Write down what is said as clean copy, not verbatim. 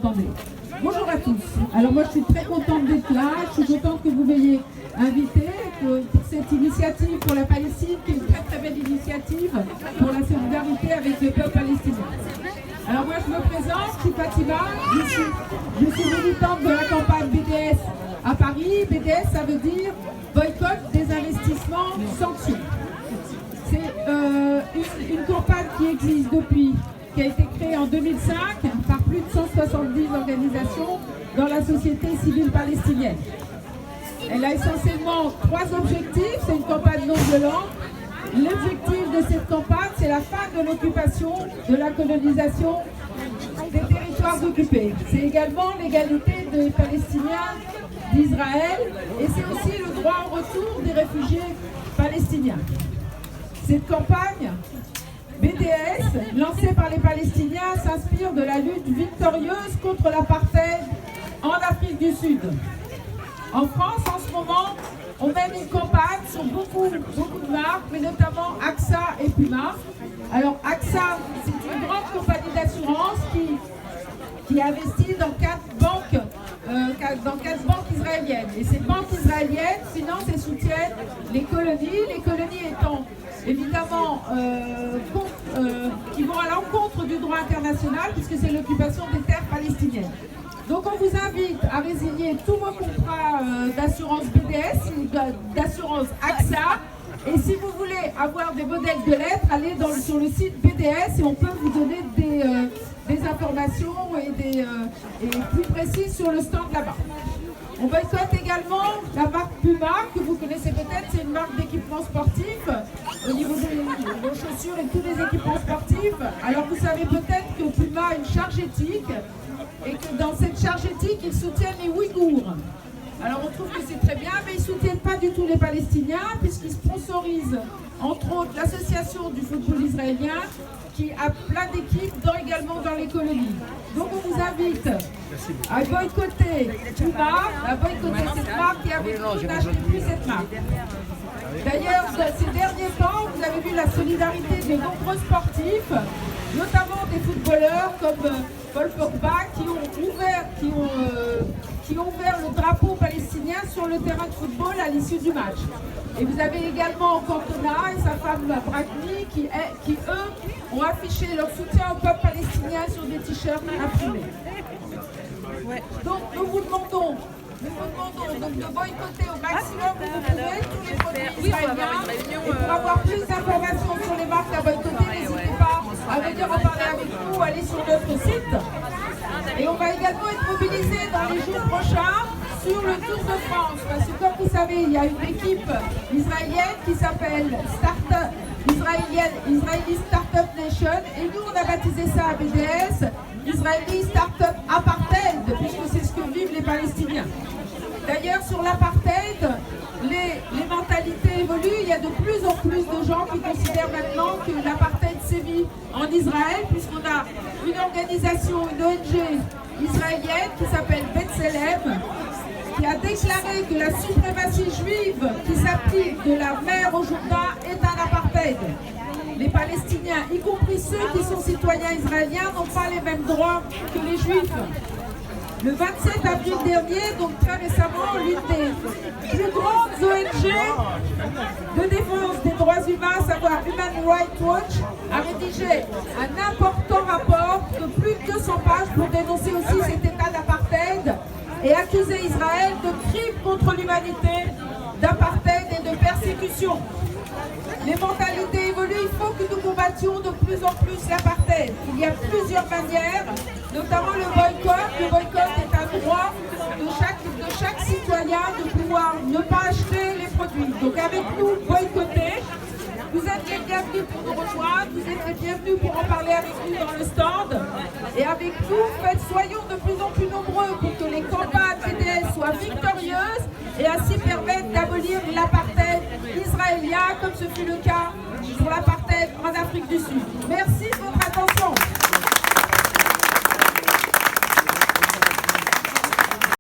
m'entendez. Bonjour à tous. Alors moi je suis très contente d'être là, je suis contente que vous m'ayez invité pour cette initiative pour la Palestine, qui est une très très belle initiative pour la solidarité avec le peuple palestinien. Alors moi je me présente, je suis Fatima, je suis militante de la campagne BDS à Paris. BDS ça veut dire boycott, désinvestissement, sanctions. C'est une campagne qui existe qui a été créée en 2005 par plus de 170 organisations dans la société civile palestinienne. Elle a essentiellement 3 objectifs. C'est une campagne non violente. L'objectif de cette campagne, c'est la fin de l'occupation, de la colonisation des territoires occupés. C'est également l'égalité des Palestiniens d'Israël et c'est aussi le droit au retour des réfugiés palestiniens. Cette campagne BDS, lancée par les Palestiniens, s'inspire de la lutte victorieuse contre l'apartheid en Afrique du Sud. En France, en ce moment, on mène une campagne sur beaucoup de marques, mais notamment AXA et Puma. Alors AXA, c'est une grande compagnie d'assurance qui investit dans 4 banques israéliennes. Et ces banques israéliennes financent et soutiennent les colonies étant évidemment qui vont à l'encontre du droit international puisque c'est l'occupation des terres palestiniennes. Donc on vous invite à résilier tous vos contrats d'assurance BDS ou d'assurance AXA. Et si vous voulez avoir des modèles de lettres, allez sur le site BDS et on peut vous donner des informations et plus précises sur le stand là-bas. On boycotte également la marque Puma, que vous connaissez peut-être, c'est une marque d'équipement sportif au niveau de vos chaussures et tous les équipements sportifs. Alors vous savez peut-être que Puma a une charge éthique et que dans cette charge éthique, ils soutiennent les Ouïghours. Alors on trouve que c'est très bien, mais ils ne soutiennent pas du tout les Palestiniens puisqu'ils sponsorisent entre autres l'association du football israélien qui a plein d'équipes également dans les colonies. Donc on vous invite à boycotter Puma, à boycotter cette marque et avec nous n'achetez plus cette marque. D'ailleurs, ces derniers temps, vous avez vu la solidarité de nombreux sportifs, notamment des footballeurs comme Paul Pogba qui ont ouvert le drapeau palestinien sur le terrain de football à l'issue du match. Et vous avez également Cantona et sa femme Brakni qui eux, ont affiché leur soutien au peuple palestinien sur des t-shirts imprimés. Donc nous vous demandons donc de boycotter au maximum où vous pouvez tous les produits israéliens. Et pour avoir plus d'informations sur les marques à boycotter, n'hésitez pas à venir en parler avec nous, aller sur notre site. Et on va également être mobilisé dans les jours prochains sur le Tour de France. Parce que comme vous savez, il y a une équipe israélienne qui s'appelle Israeli Startup Nation. Et nous, on a baptisé ça à BDS, Israeli Startup Apartheid, puisque c'est ce que vivent les Palestiniens. D'ailleurs, sur l'apartheid, les mentalités évoluent. Il y a de plus en plus de gens qui considèrent maintenant que l'apartheid sévit en Israël, puisqu'on a une organisation, une ONG israélienne qui s'appelle B'Tselem, qui a déclaré que la suprématie juive qui s'applique de la mer au Jourdain est un apartheid. Les Palestiniens, y compris ceux qui sont citoyens israéliens, n'ont pas les mêmes droits que les Juifs. Le 27 avril dernier, donc très récemment, l'une des plus grandes ONG de défense des droits humains, à savoir Human Rights Watch, a rédigé un important rapport de plus de 200 pages pour dénoncer aussi cet état d'apartheid et accuser Israël de crimes contre l'humanité, d'apartheid et de persécution. Les mentalités évoluent, il faut que nous combattions de plus en plus l'apartheid. Il y a plusieurs manières, notamment le boycott. Le boycott est un droit de chaque citoyen de pouvoir ne pas acheter les produits. Donc avec nous, boycotter. Vous êtes les bienvenus pour nous rejoindre, vous êtes les bienvenus pour en parler avec nous dans le stand. Et avec nous, soyons de plus en plus nombreux pour que les campagnes BDS soient victorieuses et ainsi permettent d'abolir l'apartheid israélien, comme ce fut le cas pour l'apartheid en Afrique du Sud. Merci de votre attention.